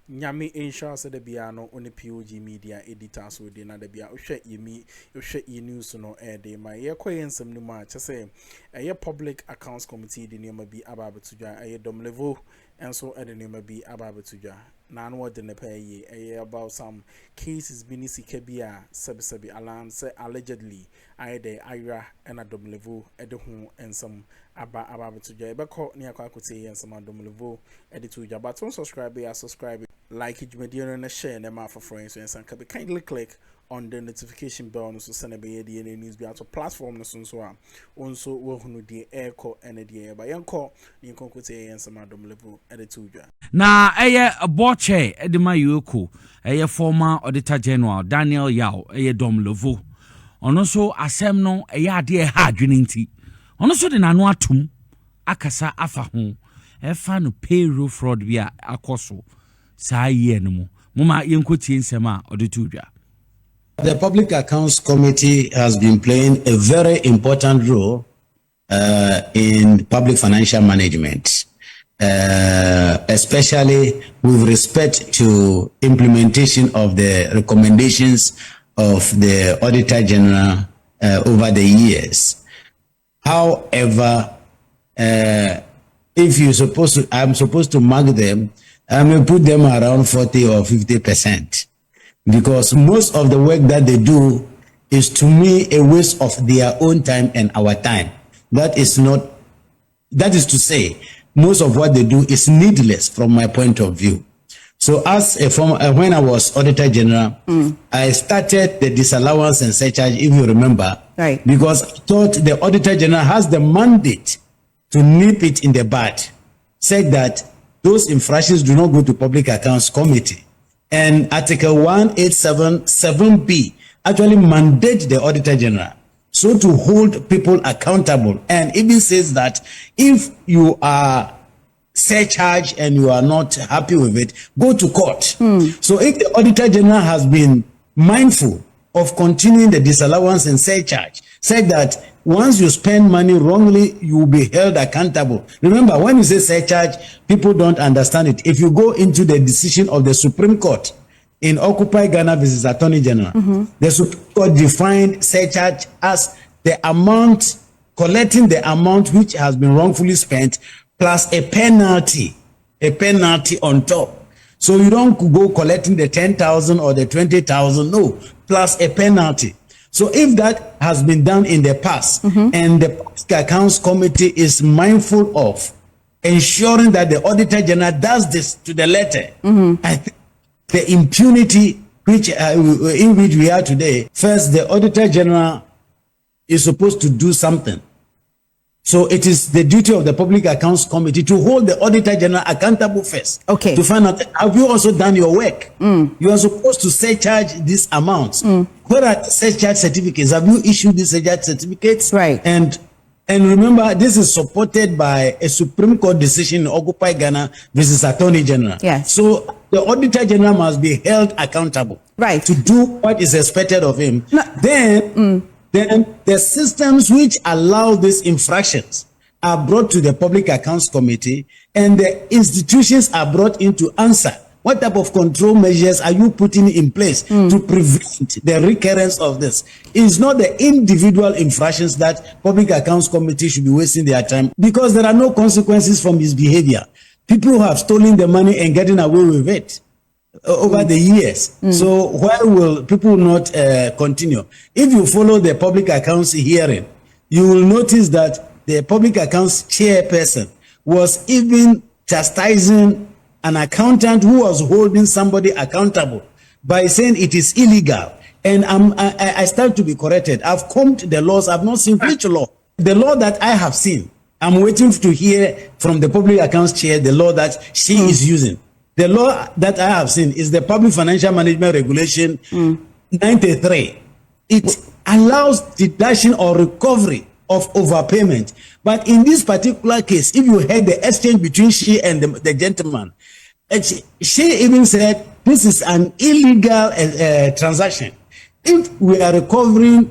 Nyame ensure say the biano on the POG Media editor so de na the bia ohwe ye news no de ma ye koyensem no ma say a public accounts committee de nneema bi ababetudwa Domelevo enso de nneema bi ababetudwa na no de ne pay about some cases bini sika bia sebi alan say allegedly de ira and Domelevo de ho ensem ababetudwa ebeko ne akwakote ensem Domelevo editudwa but don't subscribe like it media and share them out for friends and can kindly click on the notification bell no so send be the news be out platform no so also wo hunu the EOCO and the ba yanko ni konkote yen sama Domelevo editudwa na a board chair edema EOCO former Auditor General Daniel Yao Domelevo ono so asem no ade ha adwene nti ono so de nanu atum akasa afa ho fa no payroll fraud bia akoso sa ye no mu mama yenkoti nsema odetudwa. The Public Accounts Committee has been playing a very important role in public financial management, especially with respect to implementation of the recommendations of the Auditor General over the years. However, if I'm supposed to mark them, I may put them around 40 or 50%, because most of the work that they do is, to me, a waste of their own time and our time. That is to say, most of what they do is needless from my point of view. So as a former, when I was Auditor General, I started the disallowance and surcharge, if you remember, right? Because I thought the Auditor General has the mandate to nip it in the bud, said that those infractions do not go to Public Accounts Committee. And Article 187(7)(b) actually mandates the Auditor General so to hold people accountable, and even says that if you are surcharged and you are not happy with it, go to court. So if the Auditor General has been mindful of continuing the disallowance and surcharge, said that once you spend money wrongly, you will be held accountable. Remember, when you say surcharge, people don't understand it. If you go into the decision of the Supreme Court in Occupy Ghana versus Attorney General, the Supreme Court defined surcharge as the amount, collecting the amount which has been wrongfully spent plus a penalty on top. So you don't go collecting the 10,000 or the 20,000, no, plus a penalty. So if that has been done in the past, and the Public Accounts Committee is mindful of ensuring that the Auditor General does this to the letter, I think the impunity which in which we are today, first, the Auditor General is supposed to do something. So it is the duty of the Public Accounts Committee to hold the Auditor General accountable first. Okay. To find out, have you also done your work? You are supposed to surcharge these amounts. Where are surcharge certificates? Have you issued these surcharge certificates? Right. And remember, this is supported by a Supreme Court decision in Occupy Ghana versus Attorney General. Yes. So the Auditor General must be held accountable. Right. To do what is expected of him. No. Then the systems which allow these infractions are brought to the Public Accounts Committee, and the institutions are brought in to answer. What type of control measures are you putting in place to prevent the recurrence of this? It's not the individual infractions that Public Accounts Committee should be wasting their time, because there are no consequences from his behavior. People who have stolen the money and getting away with it over the years. So why will people not continue? If you follow the Public Accounts hearing, you will notice that the Public Accounts chairperson was even chastising an accountant who was holding somebody accountable by saying it is illegal. And I start to be corrected. I've combed the laws. I've not seen which law. The law that I have seen, I'm waiting to hear from the Public Accounts chair the law that she is using. The law that I have seen is the Public Financial Management Regulation 93. It allows deduction or recovery of overpayment. But in this particular case, if you had the exchange between she and the gentleman, she even said this is an illegal transaction. If we are recovering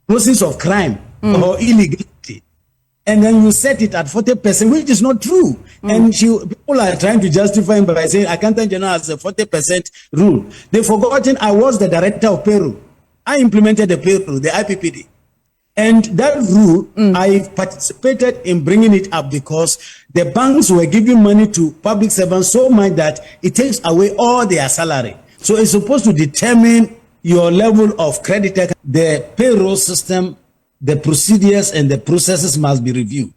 process of crime or illegality, and then you set it at 40%, which is not true. And people are trying to justify by saying Accountant General has a 40% rule. They've forgotten I was the director of payroll. I implemented the payroll, the IPPD. And that rule, I participated in bringing it up because the banks were giving money to public servants so much that it takes away all their salary. So it's supposed to determine your level of credit. The payroll system, the procedures and the processes must be reviewed.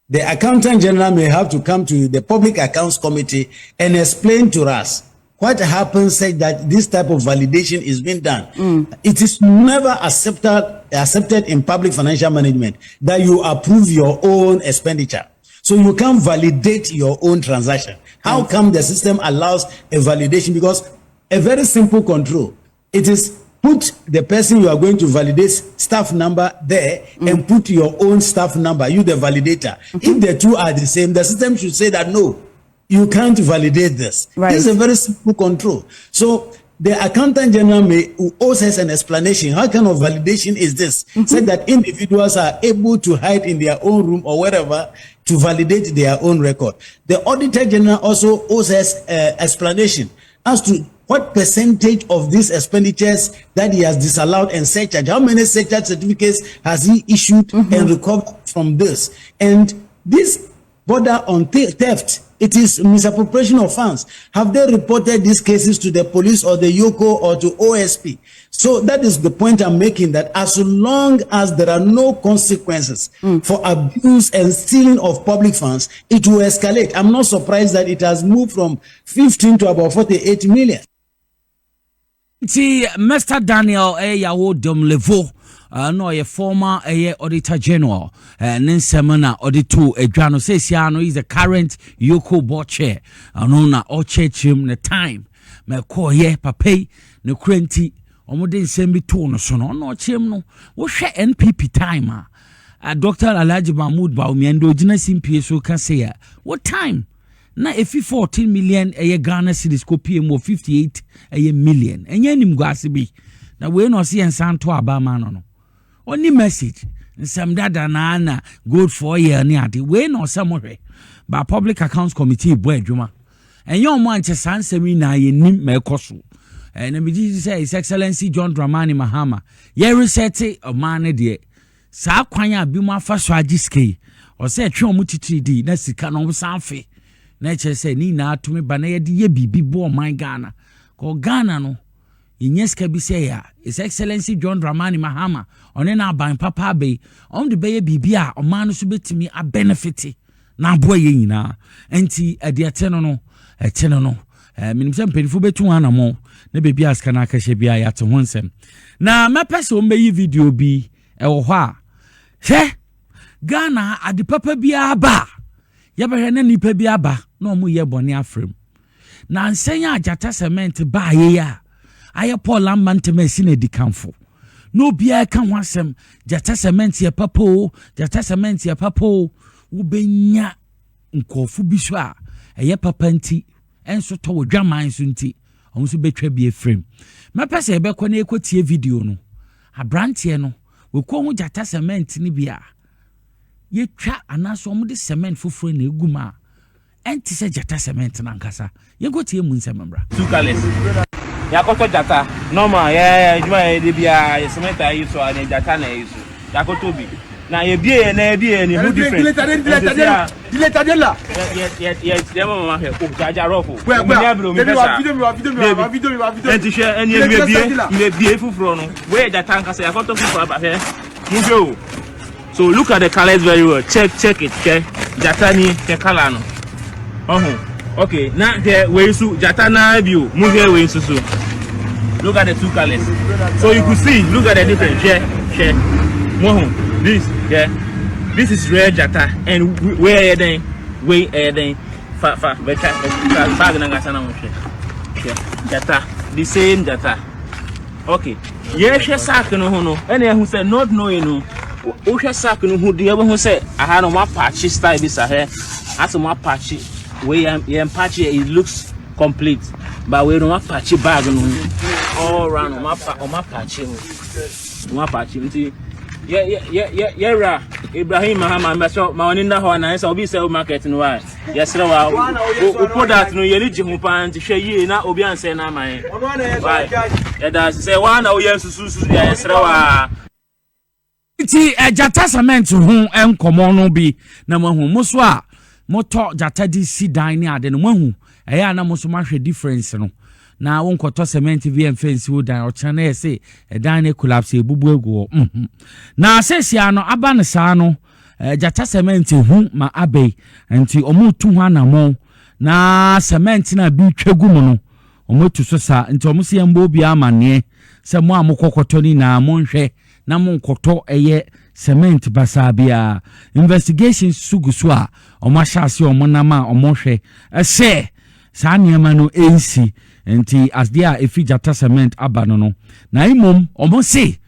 The Accountant General may have to come to the Public Accounts Committee and explain to us what happens said that this type of validation is being done. It is never accepted in public financial management that you approve your own expenditure. So you can't validate your own transaction. How come the system allows a validation? Because a very simple control. It is put the person you are going to validate staff number there and put your own staff number, you the validator. If the two are the same, the system should say that no, you can't validate this. Right. This is a very simple control. So the Accountant General may owes us an explanation. How kind of validation is this? Said that individuals are able to hide in their own room or wherever to validate their own record. The Auditor General also owes us explanation as to what percentage of these expenditures that he has disallowed and surcharged, how many surcharge certificates has he issued and recovered from this? And this border on theft, it is misappropriation of funds. Have they reported these cases to the police or the EOCO or to OSP? So that is the point I'm making, that as long as there are no consequences for abuse and stealing of public funds, it will escalate. I'm not surprised that it has moved from 15 to about 48 million. See, Mr. Daniel Yawo Domelevo, no, a former Auditor General, Ninsemana Auditor, Edwano says, is the current EOCO board chair, and na all church him the time. Me call ye papa, no crenti, omodin send me to no son, no chim no, what share NPP time? Dr. Alhaji Mahmoud Bawumia and Dojina PSO can say, what time? Na efi 14 million Ghana cedis ko PM 58 million enye nim gwasibi na we no se ensanto abama no oni message nsam dada na good for year ni ade we no samohwe ba Public Accounts Committee bo adwuma enye omo anche sansemi na ye nim mekoso na me ji say His Excellency John Dramani Mahama ye reset o man de sa kwan a bi mu afa so agiske o se atwe omo titidi na sika no sanfe na say ni na atumi ba na yede ye bibi bo man Ghana ko Ghana no inyeska bi say ya His Excellency John Dramani Mahama one na ban papa be on de be ye bibi a o man so betimi a benefit na abo ye nyina enti ade ateno no eteno no minim se mpelifo betu anamo na bebi aska na akahye bia ya to honsem na mapese o meyi video bi wo ho a he Ghana ade papa bia ba yabahwe na nipa bi aba na omu ye bone afrem na nsenya ajata cement ba ye ya aye Paul Amantema na dikanfo no bia ka ho asem jata cement ye papo jata cement ye papo wo benya nkofu bi so a eye papa nti enso to wodwaman so nti onso betwa bi afrem mapese ebe ko na ekotie video no abrante no we ko ho jata cement ni bia ye twa anaso omo de cement foforo na eguma enti se jata cement na nkasa ye go tie mu nsemmbra two colors ya ko to jata normal ya juma e de bia cement ayi so ani jata na ayi so ya ko to bi na ye bie ni who different dileta de la ye dem mama he ko jaja rofo mi ya bro mi pesa video enti share eni e bie foforo no we jata nkasa ya ko to foforo aba he mu jo. So look at the colors very well. Check it. Okay. Jatani the color no. Okay. Now here we su jatana view. Move here we su. Look at the two colors. So you could see. Look at the difference. Share. This. Yeah. This is red jata and where then fa bag na ngasana mo share. Jata the same jata. Okay. Yeah, share sack no ho no. Any who said not knowing no. Usha sack no hu de abo say aha no ma patch style this here as ma patch we am patch it looks complete but we no ma patch bag no all round ma patch nti yeah Ibrahim Mahama mbeso ma oni na ho na say obi sell market no wa yesre wa o product no ye ni ji hu pan ti hwe yi na obi anse na man ya da say wa na o yesusu ya yesre wa ti jata cement ho enkomo no bi na mahu muso a moto jata di si dan ni ade no mahu eya na muso ma hwe difference no na won koto cement VM fence wo dan o chana e say dan ne collapse ebubu egu na asesia no aba ne saa no jata cement hu ma abai enti omu tu ho anamo na cement na bi twegu mu no omu tu so sa enti omu se yambo bi amane se mo amokokoto ni na mo nhwe na mo nkoto eye cement basabia investigation sugusu a omu ahase omu na ma omu hwe se sa niema no ensi enti as dia efi jata cement abano no na imom omo se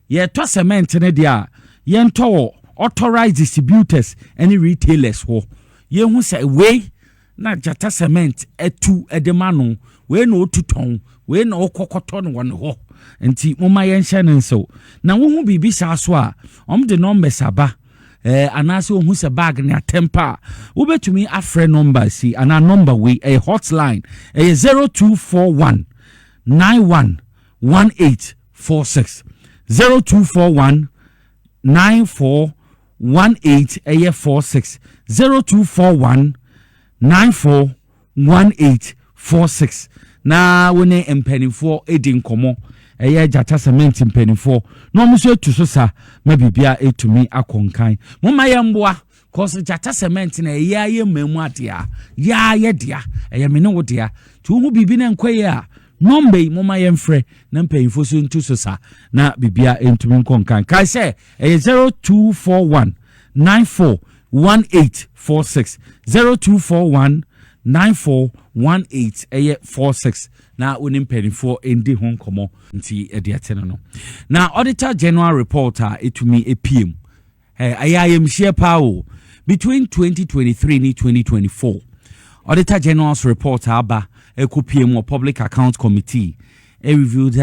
ye to cement ne dia ye nto authorized distributors any retailers ho ye hu se we na jata cement etu edemano we no otuton we na okokoto no won ho enti moma ye nhye ne nso na wo hu bibi sa so a de numbers aba anase ohun se bag na temper wo betumi afre number si ana number we a hotline 0241 911846 0241 941846 0241 941846 na wone empanifo edin komo eye jata cement mpanifo no mo so tu so sa ma bibia etumi akonkan mo ma ye mboa cause jata cement na eye aye mamu atia ya ye dia eye me ne wo dia tu hu bibi na nkwaye a number mo ma ye mfre na mpanifo so ntu so sa na bibia etumi konkan kai se eye 0241 941846 0241 941846 na onim penifo endi hon komo nti ediatene no na Auditor General report etumi epiem ayayem share power between 2023 and 2024 Auditor General's report aba ekopiem o Public Accounts Committee reviewed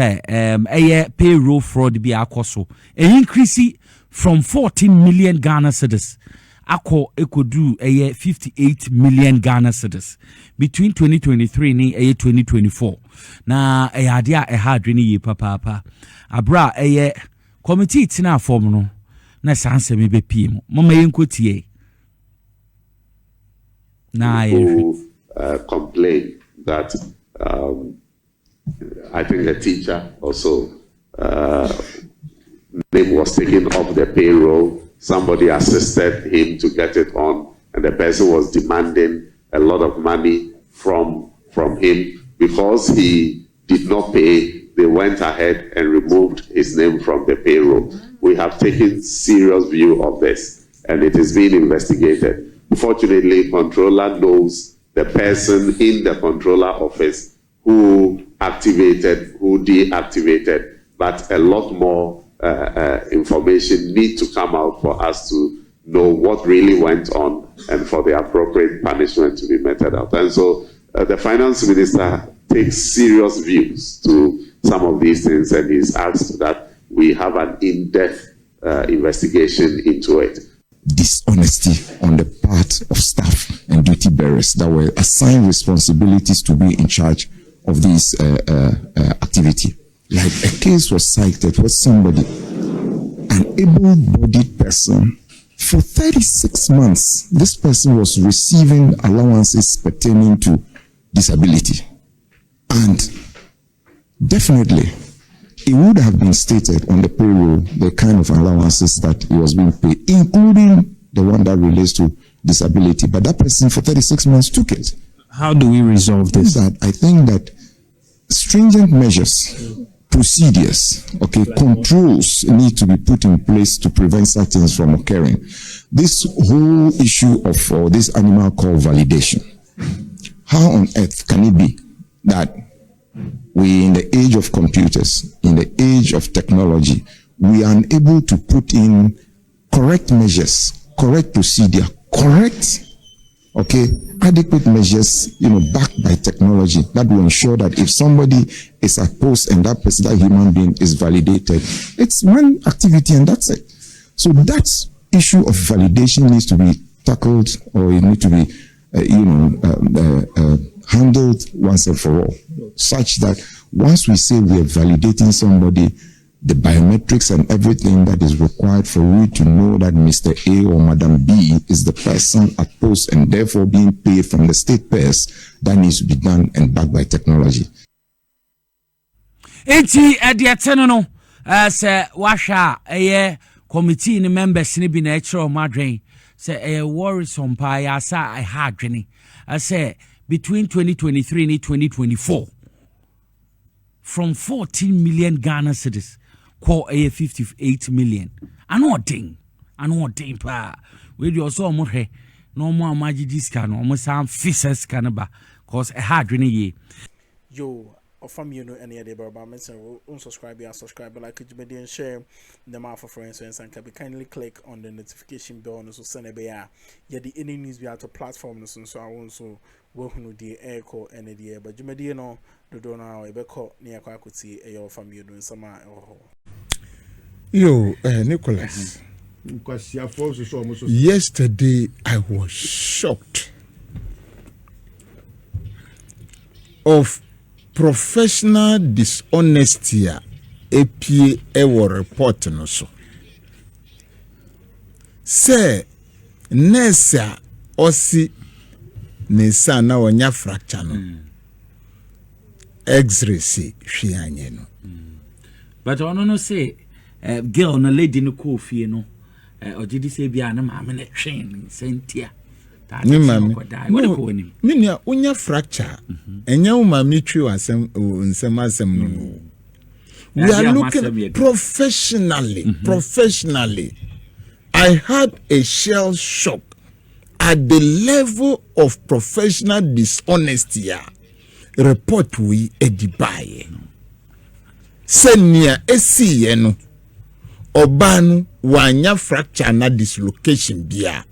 payroll fraud bi akoso increase from 14 million Ghana cedis Akko ekodu 58 million Ghana cedis between 2023 and 2024 na ade a hadwene yi papa abra committee tina form no na sanse me be piem mama yenkotie na complain that I think the teacher also name was taken off the payroll. Somebody assisted him to get it on, and the person was demanding a lot of money from him. Because he did not pay, they went ahead and removed his name from the payroll. We have taken serious view of this, and it is being investigated. Fortunately, controller knows the person in the controller office who activated, who deactivated, but a lot more information need to come out for us to know what really went on and for the appropriate punishment to be meted out. And so the finance minister takes serious views to some of these things, and he's asked that we have an in-depth investigation into it. Dishonesty on the part of staff and duty bearers that were assigned responsibilities to be in charge of this activity. Like a case was cited where somebody, an able-bodied person, for 36 months, this person was receiving allowances pertaining to disability. And definitely, it would have been stated on the payroll the kind of allowances that he was being paid, including the one that relates to disability. But that person for 36 months took it. How do we resolve this? I think that stringent measures, procedures, controls need to be put in place to prevent such things from occurring. This whole issue of this animal call validation, how on earth can it be that we, in the age of computers, in the age of technology, we are unable to put in correct measures, correct procedure, correct, adequate measures, backed by technology that will ensure that if somebody is at post and that person, that human being is validated, it's one activity and that's it. So that's issue of validation needs to be tackled, or it needs to be, handled once and for all, such that once we say we are validating somebody, the biometrics and everything that is required for you to know that Mr. A or Madam B is the person at post and therefore being paid from the state purse, that needs to be done and backed by technology. Enti ediateno no se washa committee ni members ni bi na ekro madwen se worrisome pa ya sa I had dweni say between 2023 and 2024 from 14 million Ghana cedis call 58 million. Ano ding pa. We do also mo he no more magigi scan no mo sam fishes canaba cause a hard ye. Yo, from you know any other about unsubscribe and subscribe, like it and share them out for friends and can be kindly click on the notification bell so send a bear. Yeah, the any news be out of platform so I want so work no the EOCO and the but you may know the donor a beco near Kwakuti a your family doing some Yo, Nicholas. Yesterday I was shocked of professional dishonesty APA ewo report no so. Say nessa osi nessa na wonya fracture no. X-ray si hwianye no. But ono no say girl na lady no coffee no ojidi say bia na maame na train sentia. Ni mami minia unya fracture enya umami twi wasem nsem no. We are looking professionally. I had a shell shock at the level of professional dishonesty. Report we edibaye senia esi no obanu wanya fracture na dislocation bia.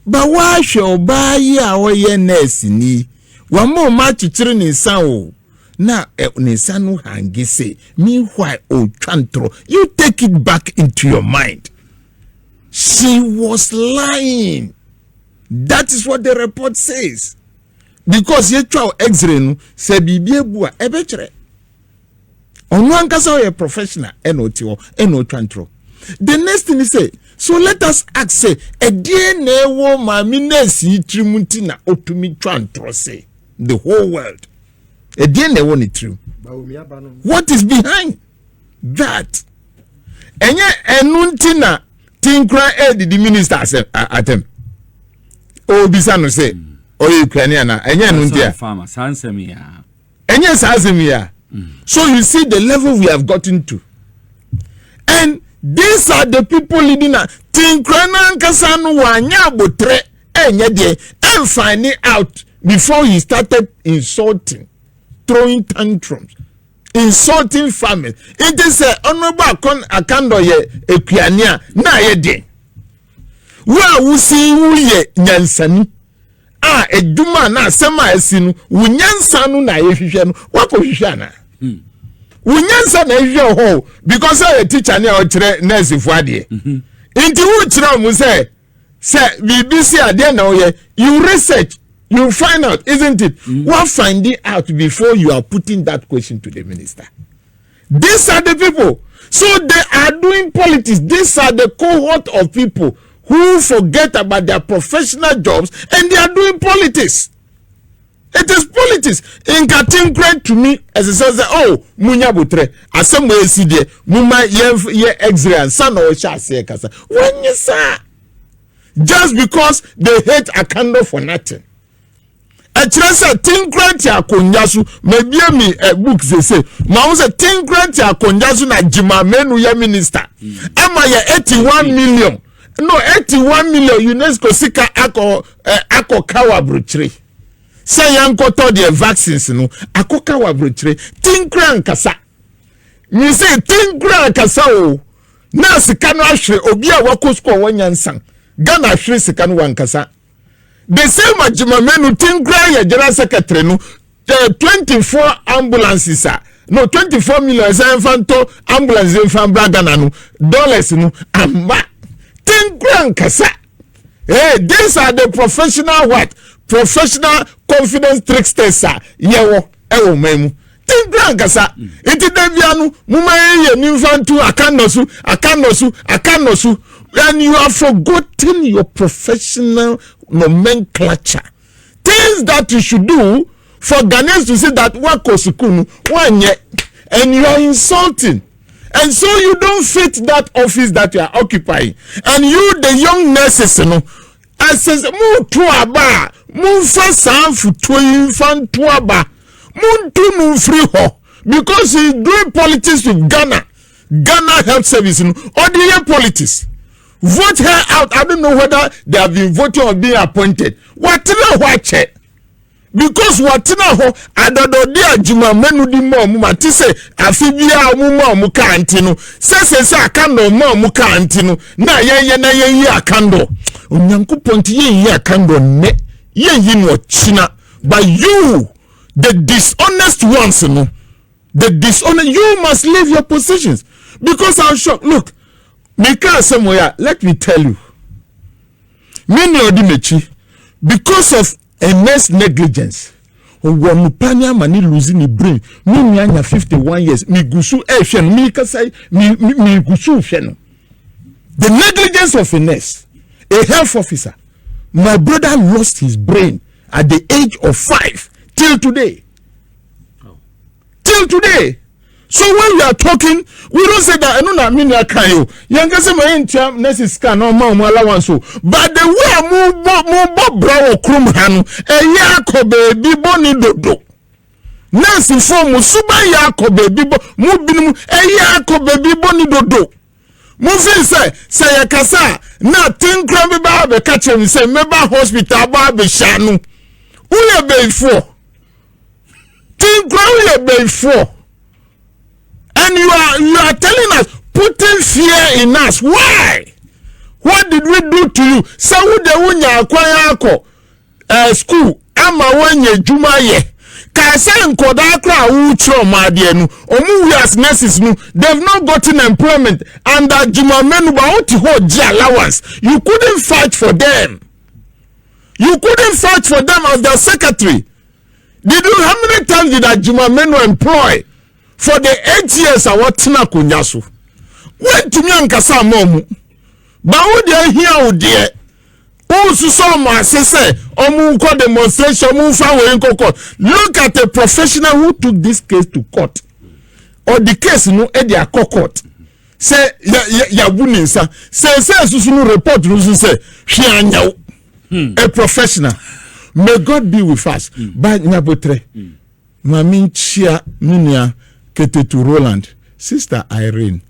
Ba wa hwe obayi a woye nurse ni wa mo ma chichiri ni nsan o na ni nsan no hangese meanwhile o twantro you take it back into your mind. She was lying. That is what the report says. Because ye twa x-ray no se bibie bu a ebekere onu ankasa o professional eno twantro. The next thing is say, so let us ask say a DNA wo mami nesi trimunti na otumi twantro say the whole world a DNA wo ni trim. What is behind that? Enye enunti na tinkra the minister atem obisa no say Ukrainian na enye enunti a farmer sansemia enye sansemia. So you see the level we have gotten to, and these are the people leading a tinkrana nkasanu wanya botre enye de and finding out before he started insulting, throwing tantrums, insulting farmers. It is a honorable akando ye ekuania na ye de wa wusi wuye nyansani eduma na asema esinu wunyansanu na ye hwehwe no wakohwehwe na wunyansa na hwehwe ho because a teacher na o kire nurse fu ade inti wu kire mu say BBC ade na o ye you research, you find out, isn't it? What finding out before you are putting that question to the minister? These are the people. So they are doing politics. These are the cohort of people who forget about their professional jobs and they are doing politics. It is politics. In Katin great to me as it says, oh, Munya Butre, as some way see there, Muma ye X-ray and son or Chassi Casa. When you say, just because they hate Akando for nothing. A trasa tinkrant ya konyasu maybe me books they say now say tinkrant ya konyasu na jimamenu ya minister ama ya 81 million no 81 million UNESCO sika ako kawa brochre say yanko to the vaccines no ako kawa brochre tinkrant kasa you say tinkrant kasa o na sika no ahwe obi a wakosko wanyansan Ghana ahwe sika no wankasa. The same Majimamenu Tingra ya General Secretary no 24 ambulances no 24 million fanto ambulances in Ghana no dollars no amma Think grand kasa. Hey, these are the professional what? Professional confidence tricksters, sir. Yewo, ewo memu. Think grand kasa. Iti debianu, muma ye ninfantu akanosu. And you have forgotten your professional nomenclature. Things that you should do for Ghanaians to say that wakosukunu one yet, and you are insulting. And so you don't fit that office that you are occupying. And you, the young nurses, you know, I says, mu tuaba, mu fasan futoyin fan tuaba, mu tunu free ho, because he's doing politics with Ghana Health Service, you know, or the year politics. Vote her out. I don't know whether they have been voting or being appointed. What watch it? Because what ho Addo dia juma menu di mo mu mati se afibia mu ka antino se akando mu ka antino na ye akando onyankopon ti ye akando ne ye no china. But you, the dishonest ones, no, you must leave your positions, because I'm shocked. Look, Mika somewhere, let me tell you, many odimechi, because of immense negligence, one panya mani losing the brain. Me anya 51 years. Me gusu efien. Me kasai me gusu efien. The negligence of a nurse, a health officer. My brother lost his brain at the age of 5 till today. Till today. So when we are talking, we don't say that I don't mean I can you. Young say my intern nurses can no more allowance. But the way I move brow krum hanu e yako baby boni dodo. Nurse form suba yako baby mu binu e yako baby boni dodo. Mu feel say yakasa na tin kram ba be catch me say meba hospital ba be shanu. Uye be for. Tin kram be for. And you are telling us, putting fear in us. Why? What did we do to you? So de unya akwaya school ama wanye juma ye. Ka say nkoda akra ucho madie nu. Omu we as nurses nu, they've not gotten employment, and that juma menu ba oti ho G allowance. You couldn't fight for them. You couldn't fight for them as their secretary. How many times did that juma menu employ? For the 8 years I was tina kunyasu. When to me ankasa momu. Ba wo de hia wo de. O so ma say omu ko demonstration mu fa we court. Look at a professional who took this case to court. Or the case no e dia court. Say ya buninsa. Say susu no report no say hia nyawo. A professional. May God be with us. Ba nyabotre. Mami chia nunia Kete to Roland, Sister Irene.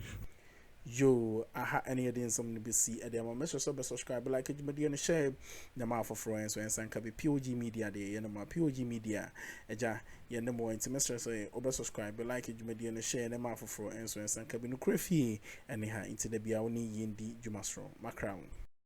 Yo, aha any idea some to be see at the moment. So subscribe, like it, but you share the mouth for friends and some can be POG Media day, and my POG Media. Eja, you know more intimate. So over subscribe, like it, but you share the mouth for friends and some can be no crafty and into the Biaoni Yindi Jumastro, Macrown.